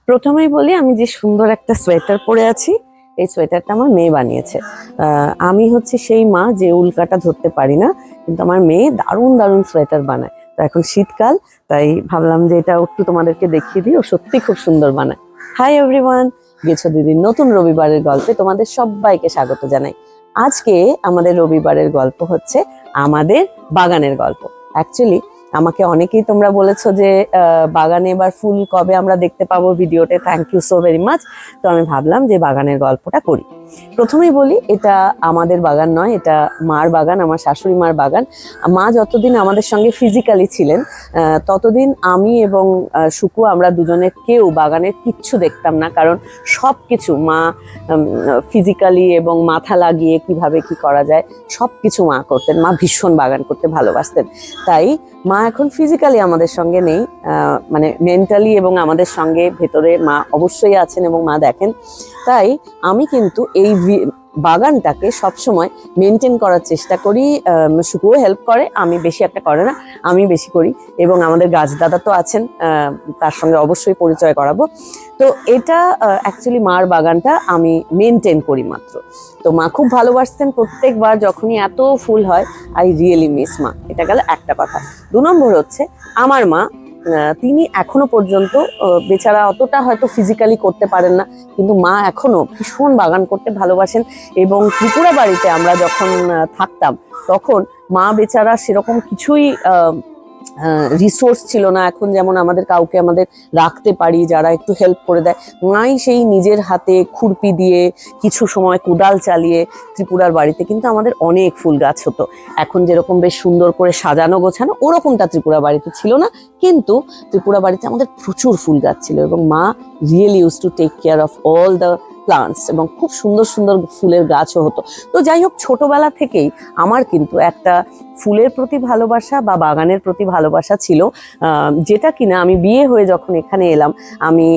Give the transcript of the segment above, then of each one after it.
প্রথমেই বলি, আমি যে সুন্দর একটা সোয়েটার পরে আছি, এই সোয়েটারটা আমার মেয়ে বানিয়েছে। আমি হচ্ছে সেই মা যে উল্কাটা ধরতে পারি না, কিন্তু আমার মেয়ে দারুণ দারুণ সোয়েটার বানায়। তো এখন শীতকাল, তাই ভাবলাম যে এটা একটু তোমাদেরকে দেখিয়ে দিই। ও সত্যি খুব সুন্দর বানায়। হাই এভরিওয়ান, গেছো দিদির নতুন রবিবারের গল্পে তোমাদের সবাইকে স্বাগত জানাই। আজকে আমাদের রবিবারের গল্প হচ্ছে আমাদের বাগানের গল্প। অ্যাকচুয়ালি আমাকে অনেকেই তোমরা বলেছো যে বাগানে এবার ফুল কবে আমরা দেখতে পাবো ভিডিওতে। Thank you so very much. তো আমি ভাবলাম যে বাগানের গল্পটা করি। প্রথমেই বলি, এটা আমাদের বাগান নয়, এটা মার বাগান, আমার শাশুড়ি মার বাগান। মা যতদিন আমাদের সঙ্গে ফিজিক্যালি ছিলেন, ততদিন আমি এবং সুকু, আমরা দুজনে কেউ বাগানের কিচ্ছু দেখতাম না। কারণ সব কিছু মা ফিজিক্যালি এবং মাথা লাগিয়ে কিভাবে কি করা যায় সব কিছু মা করতেন। মা ভীষণ বাগান করতে ভালোবাসতেন। তাই মা এখন ফিজিক্যালি আমাদের সঙ্গে নেই, মানে মেন্টালি এবং আমাদের সঙ্গে ভেতরে মা অবশ্যই আছেন এবং মা দেখেন। তাই আমি কিন্তু এই বাগানটাকে সবসময় মেনটেন করার চেষ্টা করি। সুকুও হেল্প করে, আমি বেশি একটা করে না, আমি বেশি করি। এবং আমাদের গাছ দাদা তো আছেন, তার সঙ্গে অবশ্যই পরিচয় করাবো। তো এটা অ্যাকচুয়ালি মার বাগানটা আমি মেনটেন করি মাত্র। তো মা খুব ভালোবাসতেন। প্রত্যেকবার যখনই এত ফুল হয়, আই রিয়েলি মিস মা। এটা গেল একটা কথা। 2 নম্বর হচ্ছে আমার মা, তিনি এখনো পর্যন্ত বেচারা অতটা হয়তো ফিজিক্যালি করতে পারেন না, কিন্তু মা এখনো ভীষণ বাগান করতে ভালোবাসেন। এবং ত্রিপুরা বাড়িতে আমরা যখন থাকতাম, তখন মা বেচারা সেরকম কিছুই রিসোর্স ছিল না। এখন যেমন আমাদের কাউকে আমাদের রাখতে পারি যারা একটু হেল্প করে দেয়, মাই সেই নিজের হাতে খুরপি দিয়ে কিছু সময় কোদাল চালিয়ে ত্রিপুরার বাড়িতে কিন্তু আমাদের অনেক ফুল গাছ হতো। এখন যেরকম বেশ সুন্দর করে সাজানো গোছানো, ওরকমটা ত্রিপুরা বাড়িতে ছিল না। কিন্তু ত্রিপুরা বাড়িতে আমাদের প্রচুর ফুল গাছ ছিল এবং মা really use to take care of all the plants, এবং খুব সুন্দর সুন্দর ফুলের গাছও হতো। তো যাই হোক, ছোটবেলা থেকেই আমার কিন্তু একটা ফুলের প্রতি ভালোবাসা বা বাগানের প্রতি ভালোবাসা ছিল, যেটা কিনা আমি বিয়ে হয়ে যখন এখানে এলাম, আমি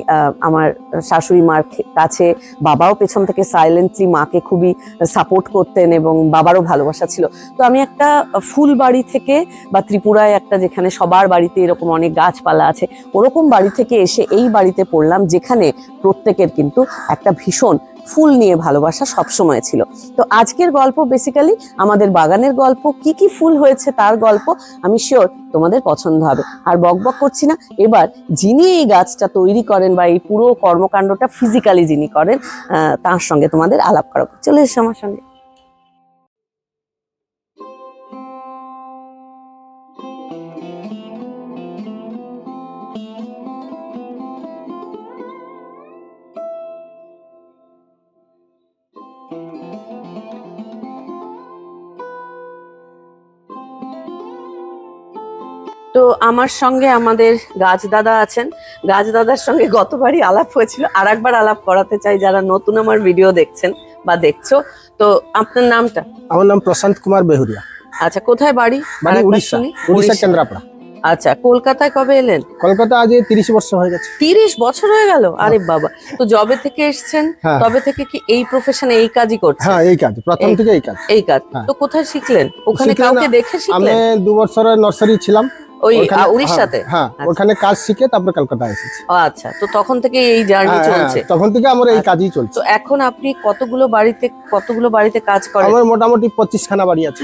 আমার শাশুড়ি মার কাছে, বাবাও পেছন থেকে সাইলেন্টলি মাকে খুবই সাপোর্ট করতেন এবং বাবারও ভালোবাসা ছিল। তো আমি একটা ফুল বাড়ি থেকে, বা ত্রিপুরায় একটা যেখানে সবার বাড়িতে এরকম অনেক গাছপালা আছে, ওরকম বাড়ি থেকে এসে এই বাড়িতে পড়লাম, যেখানে প্রত্যেকের কিন্তু একটা ভীষণ ফুল নিয়ে ভালোবাসা সবসময় ছিল। তো আজকের গল্প বেসিক্যালি আমাদের বাগানের গল্প। কি কি ফুল হয়েছে তার গল্প। আমি শিওর তোমাদের পছন্দ হবে। আর বকবক করছি না, এবার যিনি এই গাছটা তৈরি করেন বা এই পুরো কর্মকাণ্ডটা ফিজিক্যালি যিনি করেন, তার সঙ্গে তোমাদের আলাপ করাবো। চলে এসো আমার সঙ্গে। তো আমার সঙ্গে আমাদের গাছ দাদা আছেন। গাছ দাদার সঙ্গে গতবারই আলাপ হয়েছিল, আর একবার আলাপ করাতে চাই যারা নতুন আমার ভিডিও দেখছেন বা দেখছো। তো আপনার নামটা? আমার নাম প্রশান্ত কুমার বেহুরিয়া। আচ্ছা, কোথায় বাড়ি? বাড়ি উড়িষ্যা, উড়িষ্যা কেন্দ্রাপড়া। আচ্ছা, কলকাতায় কবে এলেন? কলকাতা আজ 30 বছর হয়ে গেছে। 30 বছর হয়ে গেল? আরে বাবা! তো জবে থেকে এসছেন, হ্যাঁ। তবে থেকে কি এই প্রফেশনে এই কাজই করছেন? হ্যাঁ, এই কাজ প্রথম থেকে এই কাজ। এই কাজ। হ্যাঁ। তো কোথায় শিখলেন? ওখানে শিখলাম কাউকে দেখে আমি শিখলেন? 2 বছরের নার্সারি ছিলাম ওই ওখানে। উড়িষ্যাতে? হ্যাঁ, আচ্ছা। ওখানে কাজ শিখে তারপর কলকাতা এসেছি। ও আচ্ছা, তো তখন থেকে এই জার্নি হ্যাঁ, চলছে? তখন থেকে আমার এই আচ্ছা। কাজই চলছে। তো এখন আপনি কতগুলো বাড়িতে কাজ করেন? আমার মোটামুটি 25খানা বাড়ি আছে।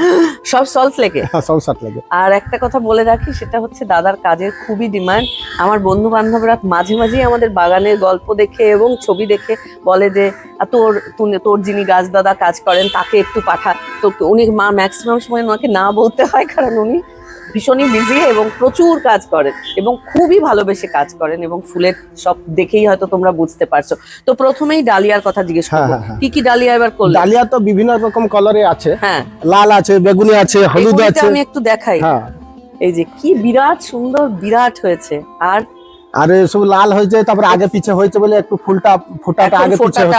সব সল্ট লেকে? হ্যাঁ, সব সাত লাগে। আর একটা কথা বলে রাখি, সেটা হচ্ছে দাদার কাজের খুবই ডিমান্ড। আমার বন্ধু বান্ধবরা মাঝে মাঝেই আমাদের বাগানের গল্প দেখে এবং ছবি দেখে বলে যে তোর যিনি গাছ দাদা কাজ করেন তাকে একটু পাঠা। তো উনি ম্যাক্সিমাম সময় ওনাকে না বলতে হয়, কারণ উনি ভীষণই বিজি এবং প্রচুর কাজ করেন এবং খুবই ভালোবেসে কাজ করেন, এবং ফুলের সব দেখেই হয়তো তোমরা বুঝতে পারছো। তো প্রথমেই ডালিয়ার কথা জিজ্ঞেস করবো, কি কি ডালিয়া এবার করলে? ডালিয়া তো বিভিন্ন রকম কালারে আছে। হ্যাঁ, লাল আছে, বেগুনি আছে, হলুদ আছে। আমি একটু দেখাই। হ্যাঁ, এই যে কি বিরাট সুন্দর, বিরাট হয়েছে। আর সব লাল হয়েছে, তারপর আগে পিছে হয়েছে বলে একটু ফোটাটা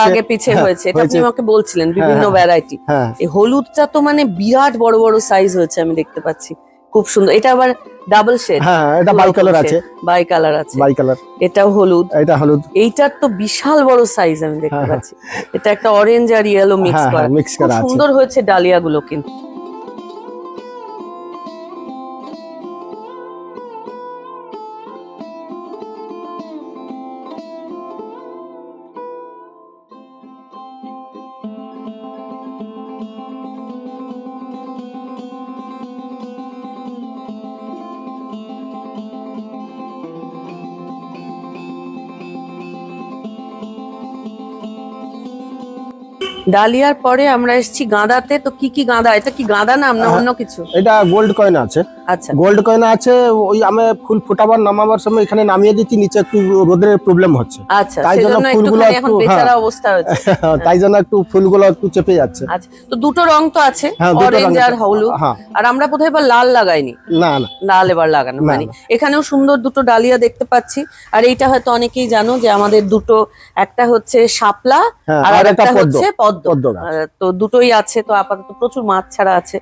আগে পিছে হয়েছে। এটা আপনি আমাকে বলছিলেন বিভিন্ন ভ্যারাইটি। হ্যাঁ। এই হলুদটা তো মানে বিরাট বড় বড় সাইজ হয়েছে, আমি দেখতে পাচ্ছি। খুব সুন্দর। এটা আবার ডাবল শেড। হ্যাঁ, এটা বাই কালার আছে। বাই কালার আছে। Bi colour. এটাও হলুদ। এটা হলুদ। এইটার তো বিশাল বড় সাইজ আমি দেখতে পাচ্ছি। এটা একটা অরেঞ্জ আর ইয়েলো মিক্স করা। খুব সুন্দর হয়েছে ডালিয়াগুলো কিন্তু। ডালিয়ার পরে আমরা এসেছি গাঁদাতে। তো কি কি গাঁদা? এটা কি গাঁদা নাম না অন্য কিছু? এটা গোল্ড কয়েন আছে। আচ্ছা গোল্ড কয়েন আছে, ওই আমি ফুল ফুটাবার নামাবার সময় এখানে নামিয়ে দিচ্ছি, নিচে একটু রোদের প্রবলেম হচ্ছে, আচ্ছা, তাই জন্য সেজন্য ফুলগুলো একটুখানি এখন একটু, বেচারা অবস্থা হয়েছে। তাই জন্য একটু ফুলগুলো একটু চেপে যাচ্ছে। আচ্ছা, তো দুটো রং তো আছে, হ্যাঁ, দুটো অরেঞ্জ রঙের। আর হলুদ। হ্যাঁ, আর আমরা বোধহয় এবার লাল লাগাইনি। না না লাল এবার লাগানো না, হয়নি। না। এখানেও সুন্দর দুটো ডালিয়া দেখতে পাচ্ছি। আর এইটা হয়তো অনেকেই জানো যে আমাদের দুটো, একটা হচ্ছে শাপলা হ্যাঁ, আর আর একটা একটা পদ্ম। হচ্ছে পদ্ম। পদ্ম গাছ। তো দুটোই আছে। তো আপাতত প্রচুর মাছ ছাড়া আছে,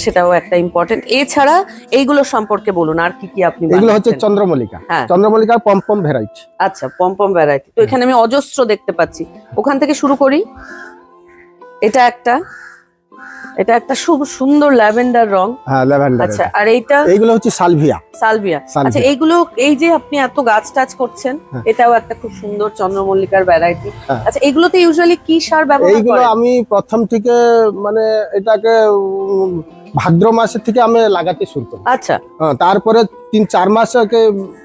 সেটাও একটা ইম্পর্টেন্ট। এছাড়া এইগুলো সম্পর্কে বলুন, আর কি কি আপনি এগুলো হচ্ছে বানাচ্ছেন? চন্দ্রমল্লিকা। হ্যাঁ। চন্দ্রমল্লিকার পম্পম ভ্যারাইটি। আচ্ছা, পম্পম ভ্যারাইটি। তো এখানে আমি অজস্র দেখতে পাচ্ছি। ওখান থেকে শুরু করি। এটা একটা, এটা একটা খুব সুন্দর ল্যাভেন্ডার রং। হ্যাঁ, ল্যাভেন্ডার। আচ্ছা, আর এইটা এইগুলো হচ্ছে সালভিয়া। সালভিয়া। আচ্ছা, এইগুলো এই যে আপনি এত গাছ টাছ করছেন, হ্যাঁ। এটাও একটা খুব সুন্দর চন্দ্রমল্লিকার ভ্যারাইটি। হ্যাঁ। আচ্ছা, এগুলোতে ইউজুয়ালি কি সার ব্যবহার এইগুলো করেন? আমি প্রথম থেকে মানে এটাকে ভাদ্র মাসের থেকে আমি লাগাতে শুরু করি। আচ্ছা, তারপরে 3-4 মাস আগে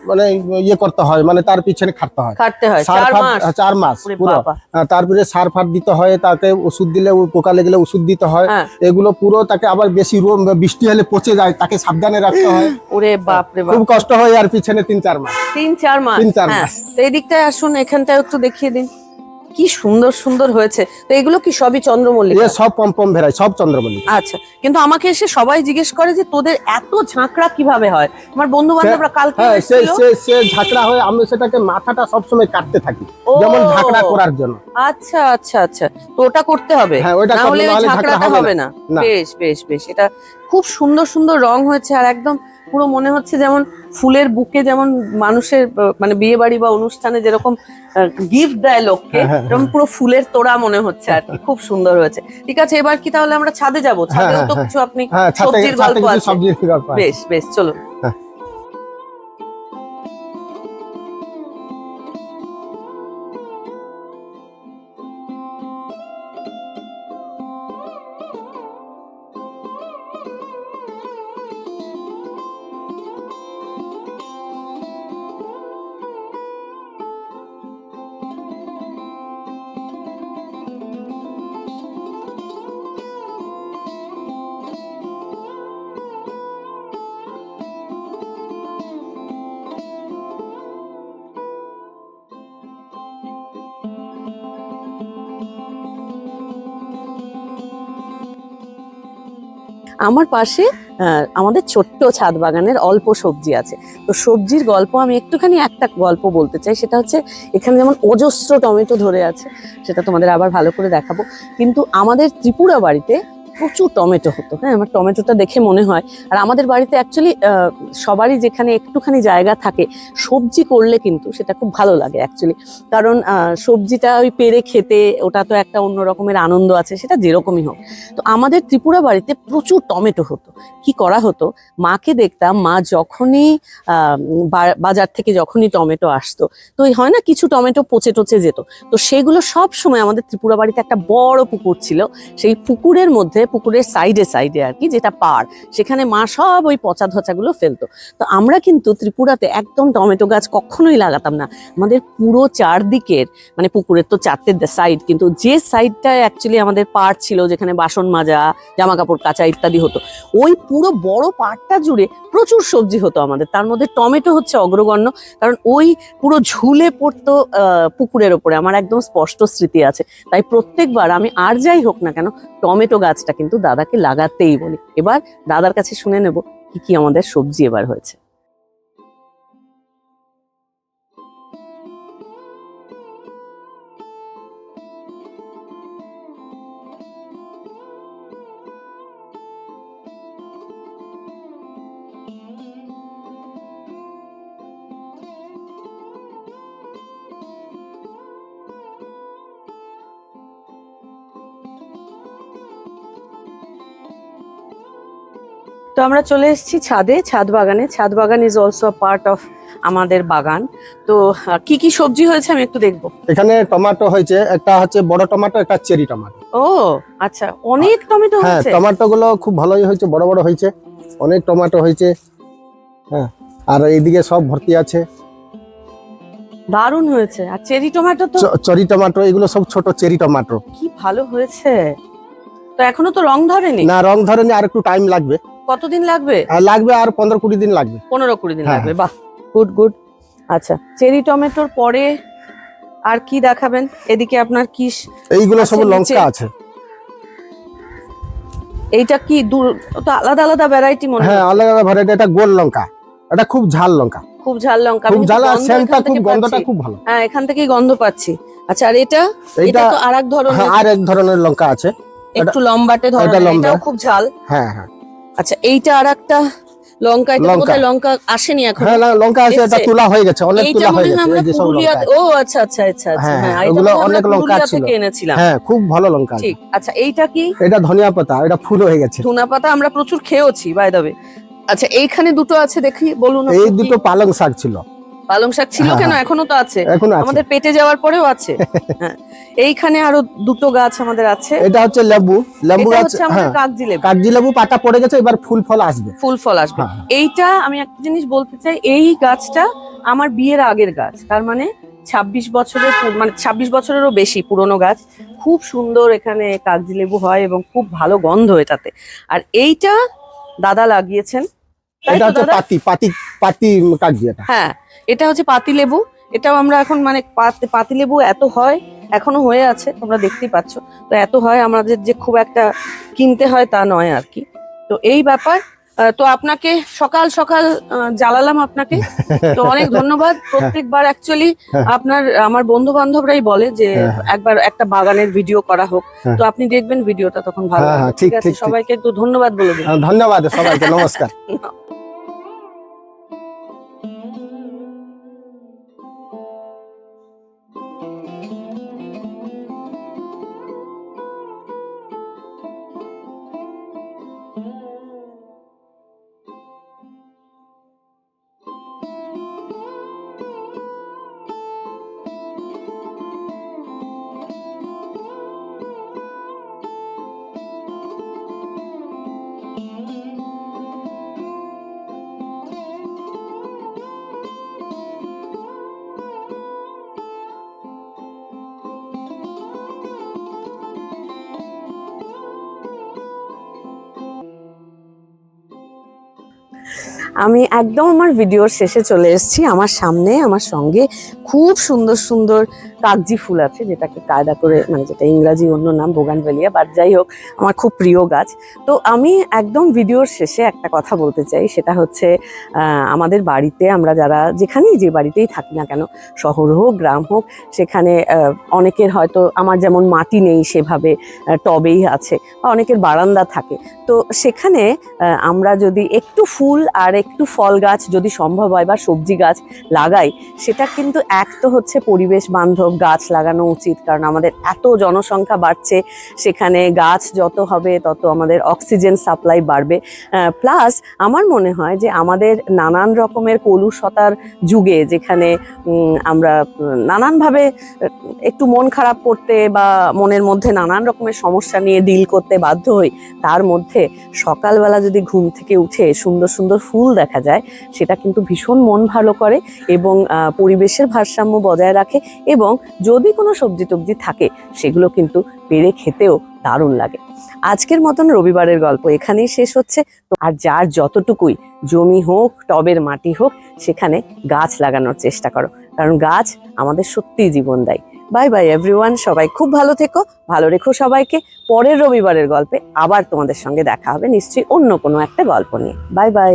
মানে ইয়ে করতে হয়, মানে তার পিছনে খাটতে হয়। কাটতে হয় সার 4 ফার, মাস? 4 মাস ওরে পুরো। বাবা। তারপরে সার ফার দিতে হয়, তাকে ওষুধ দিলে পোকা লেগেলে ওষুধ দিতে হয়। হ্যাঁ। এগুলো পুরো তাকে আবার বেশি বৃষ্টি হলে পচে যায়, তাকে সাবধানে রাখতে হয়। ওরে বাপ রে বাপ, খুব কষ্ট হয়। আর পিছনে 3-4 মাস। 3-4 মাস। 3-4 হ্যাঁ। মাস। তো এই দিকটায় আসুন, এখানটায় একটু দেখিয়ে দিন। কি সুন্দর সুন্দর হয়েছে। তো এগুলো কি সবই চন্দ্রমল্লিকা? এ সব পম্পম ভ্যারাইটি, সব চন্দ্রমল্লিকা। আচ্ছা, কিন্তু আমাকে এসে সবাই জিজ্ঞেস করে যে তোদের এত ঝাঁকড়া কিভাবে হয়। আমার বন্ধু বান্ধবরা কালকে হ্যাঁ, এসেছিল। সে ঝাঁকড়া হয়, আমি সেটাকে মাথাটা সবসময় কাটতে থাকি, ও। যেমন ঝাঁকড়া করার জন্য। আচ্ছা আচ্ছা আচ্ছা, তো ওটা করতে হবে, হ্যাঁ, ওইটা না করলে হলে ওই নাহলে ঝাঁকড়াটা ঝাঁকড়া হবে না। না। বেশ বেশ বেশ, এটা খুব সুন্দর সুন্দর রং হয়েছে। আর একদম পুরো মনে হচ্ছে যেমন ফুলের বুকে, যেমন মানুষের মানে বিয়ে বাড়ি বা অনুষ্ঠানে যেরকম গিফট দেয় লোককে, হ্যাঁ, হ্যাঁ, এরকম পুরো ফুলের তোড়া মনে হচ্ছে আর কি। খুব সুন্দর হয়েছে। ঠিক আছে, এবার কি তাহলে আমরা ছাদে যাব? ছাদেও তো কিছু আপনি হ্যাঁ, সবজির গল্প আছে। সবজির গল্প আছে। বেশ বেশ, চলো। আমার পাশে আমাদের ছোট্ট ছাদ বাগানের অল্প সবজি আছে। তো সবজির গল্প আমি একটুখানি একটা গল্প বলতে চাই। সেটা হচ্ছে, এখানে যেমন অজস্র টমেটো ধরে আছে, সেটা তোমাদের আবার ভালো করে দেখাবো। কিন্তু আমাদের ত্রিপুরা বাড়িতে প্রচুর টমেটো হতো। হ্যাঁ, আমার টমেটোটা দেখে মনে হয়। আর আমাদের বাড়িতে অ্যাকচুয়ালি সবারই যেখানে একটুখানি জায়গা থাকে, সবজি করলে কিন্তু সেটা খুব ভালো লাগে অ্যাকচুয়ালি। কারণ সবজিটা ওই পেরে খেতে, ওটা তো একটা অন্য রকমের আনন্দ আছে, সেটা যেরকমই হোক। তো আমাদের ত্রিপুরা বাড়িতে প্রচুর টমেটো হতো। কি করা হতো, মাকে দেখতাম, মা যখনই বাজার থেকে যখনই টমেটো আসতো, তো ওই হয় না কিছু টমেটো পচে টচে যেত, তো সেগুলো সব সময় আমাদের ত্রিপুরা বাড়িতে একটা বড় পুকুর ছিল। সেই পুকুরের মধ্যে, পুকুরের সাইডে সাইডে আর কি, যেটা পাড়, সেখানে মা সব ওই পচা ধচাগুলো ফেলতো। তো আমরা কিন্তু ত্রিপুরাতে একদম টমেটো গাছ কখনোই লাগাতাম না। আমাদের পুরো চারদিকের, মানে পুকুরের তো 4টে সাইড, কিন্তু যে সাইডটা অ্যাকচুয়ালি আমাদের পাড় ছিল, যেখানে বাসন মাজা, জামা কাপড় কাচা ইত্যাদি হতো, ওই পুরো বড় পাড়টা জুড়ে প্রচুর সবজি হতো আমাদের। তার মধ্যে টমেটো হচ্ছে অগ্রগণ্য, কারণ ওই পুরো ঝুলে পড়তো পুকুরের ওপরে। আমার একদম স্পষ্ট স্মৃতি আছে। তাই প্রত্যেকবার আমি আর যাই হোক না কেন, টমেটো গাছটা কিন্তু দাদাকে লাগাতেই বলি। এবার দাদার কাছে শুনে নেব কি কি আমাদের সবজি এবার হয়েছে। তো আমরা চলে এসেছি ছাদে, ছাদ বাগানে। ছাদ বাগান ইজ অলসো পার্ট অফ আমাদের বাগান। তো কি কি সবজি হয়েছে আমি একটু দেখবো। এখানে টমেটো হয়েছে, একটা হচ্ছে বড় টমেটো, একটা চেরি টমেটো। ও আচ্ছা, অনেক টমেটো হ্যাঁ, হয়েছে। টমেটো গুলো খুব ভালোই হয়েছে, বড় বড় হয়েছে, অনেক টমেটো হয়েছে। হ্যাঁ, আর এইদিকে সব ভর্তি আছে। দারুণ হয়েছে। আর চেরি টমেটো তো চেরি টমেটো, এগুলো সব ছোট চেরি টমেটো। কি ভালো হয়েছে। তো এখনো তো রং ধরেনি? না, রং ধরেনি, আর একটু টাইম লাগবে। কতদিন লাগবে? লাগবে আর 15-20 দিন লাগবে। 15-20 দিন হ্যাঁ, লাগবে, বাহ, গুড গুড। আচ্ছা, চেরি টমেটোর পরে আর কি দেখাবেন? এদিকে আপনার কি? এইগুলো সব নিচে? লঙ্কা আছে। এইটা কি তো আলাদা আলাদা ভ্যারাইটি মনে হ্যাঁ, হচ্ছে। আলাদা আলাদা ভ্যারাইটি। এটা গোল লঙ্কা, এটা খুব ঝাল লঙ্কা। খুব ঝাল লঙ্কা, খুব আমি ঝাল, আর গন্ধ সেন্টটা এখান খুব, থেকে গন্ধটা পাচ্ছি। খুব ভালো। হ্যাঁ, এখান থেকেই গন্ধ পাচ্ছি। আচ্ছা, আর এটা এইটা তো আরেক ধরনের, হ্যাঁ, আর এক ধরনের লঙ্কা আছে, একটু লম্বাটে এটা ধরনের, লম্বা। এটাও খুব ঝাল। হ্যাঁ হ্যাঁ। আচ্ছা, এইটা আরেকটা লঙ্কা, এটা তো বোধহয় লঙ্কা আসেনি এখন। হ্যাঁ, লঙ্কা আছে, এটা তোলা হয়ে গেছে, অনেক এইটা তোলা মনে হয়ে হয় গেছে। আমরা এই যে সব পুরুলিয়া, লঙ্কা। ও আচ্ছা আচ্ছা আচ্ছা আচ্ছা, হ্যাঁ, হ্যাঁ, এটা এগুলো বোধহয় আমরা অনেক লঙ্কা পুরুলিয়া ছিল। থেকে এনেছিলাম। হ্যাঁ, খুব ভালো লঙ্কা আছে। ঠিক। আচ্ছা, এইটা কি? এটা ধনিয়া পাতা, এটা ফুল হয়ে গেছে। ধনা পাতা আমরা প্রচুর খেয়েওছি, বাই দ্য ওয়ে। আচ্ছা, এইখানে দুটো আছে, দেখি, বলুন। এই আপনি কি? দুটো পালং শাক ছিল। পালং শাক ছিল হ্যাঁ, কেন? হ্যাঁ। এখনো তো আছে, এখনো আছে। আমাদের পেটে যাওয়ার পরেও আছে। হ্যাঁ, এইখানে আরো দুটো গাছ আমাদের আছে। এটা হচ্ছে লেবু, লেবু এটা গাছ। হচ্ছে আমাদের হ্যাঁ, কাগজি লেবু। কাগজি লেবু পাতা পড়ে গেছে, এবার ফুল ফল আসবে। ফুল ফল আসবে। হ্যাঁ, হ্যাঁ। এইটা আমি একটা জিনিস বলতে চাই, এই গাছটা আমার বিয়ের আগের গাছ, তার মানে 26 বছরের, মানে 26 বছরেরও বেশি পুরনো গাছ। খুব সুন্দর এখানে কাগজি লেবু হয় এবং খুব ভালো গন্ধ এটাতে। আর এইটা দাদা লাগিয়েছেন, তাই এটা তো হচ্ছে দাদা? পাতি পাতি পাতি কাগজি। এটা হ্যাঁ, এটা হচ্ছে পাতি লেবু। এটাও আমরা এখন, মানে পাতি লেবু এত হয়, এখনো হয়ে আছে, তোমরা দেখতেই পাচ্ছ। তো এত হয় আমাদের যে খুব একটা কিনতে হয় তা নয় আর কি। তো এই ব্যাপার। তো আপনাকে সকাল সকাল জ্বালালাম আপনাকে, তো অনেক ধন্যবাদ। প্রত্যেকবার অ্যাকচুয়ালি আমার বন্ধু বান্ধবরাই বলে যে একবার একটা বাগানের ভিডিও করা হোক। তো আপনি দেখবেন ভিডিওটা, তখন ভালো হ্যাঁ, হবে। হ্যাঁ, ঠিক ঠিক, আছে, ঠিক, ঠিক। সবাইকে একটু ধন্যবাদ বলে দিন। ধন্যবাদ সবাইকে, নমস্কার। আমি একদম আমার ভিডিওর শেষে চলে এসেছি। আমার সামনে, আমার সঙ্গে খুব সুন্দর সুন্দর কাগজি ফুল আছে, যেটাকে কায়দা করে, মানে যেটা ইংরাজি অন্য নাম বোগানভেলিয়া, বাট যাই হোক, আমার খুব প্রিয় গাছ। তো আমি একদম ভিডিওর শেষে একটা কথা বলতে চাই, সেটা হচ্ছে আমাদের বাড়িতে আমরা যারা যেখানেই, যে বাড়িতেই থাকি না কেন, শহর হোক গ্রাম হোক, সেখানে অনেকের হয়তো আমার যেমন মাটি নেই সেভাবে, টবেই আছে, বা অনেকের বারান্দা থাকে। তো সেখানে আমরা যদি একটু ফুল আর একটু ফল গাছ যদি সম্ভব হয়, বা সবজি গাছ লাগাই, সেটা কিন্তু এক তো হচ্ছে পরিবেশ বান্ধব গাছ লাগানো উচিত, কারণ আমাদের এত জনসংখ্যা বাড়ছে, সেখানে গাছ যত হবে তত আমাদের অক্সিজেন সাপ্লাই বাড়বে। প্লাস আমার মনে হয় যে আমাদের নানান রকমের কলুষতার যুগে, যেখানে আমরা নানানভাবে একটু মন খারাপ করতে বা মনের মধ্যে নানান রকমের সমস্যা নিয়ে ডিল করতে বাধ্য হই, তার মধ্যে সকালবেলা যদি ঘুম থেকে উঠে সুন্দর সুন্দর ফুল দেখা যায়, সেটা কিন্তু ভীষণ মন ভালো করে এবং পরিবেশের ভারসাম্য বজায় রাখে। এবং যদি কোনো সবজি টবজি থাকে, সেগুলো কিন্তু পেড়ে খেতেও দারুণ লাগে। আজকের মতন রবিবারের গল্প এখানেই শেষ হচ্ছে। আর যার যতটুকুই জমি হোক, টবের মাটি হোক, সেখানে গাছ লাগানোর চেষ্টা করো, কারণ গাছ আমাদের সত্যিই জীবন দেয়। বাই বাই এভরিওয়ান, সবাই খুব ভালো থেকো, ভালো রেখো সবাইকে। পরের রবিবারের গল্পে আবার তোমাদের সঙ্গে দেখা হবে নিশ্চয়ই, অন্য কোনো একটা গল্প নিয়ে। Bye bye.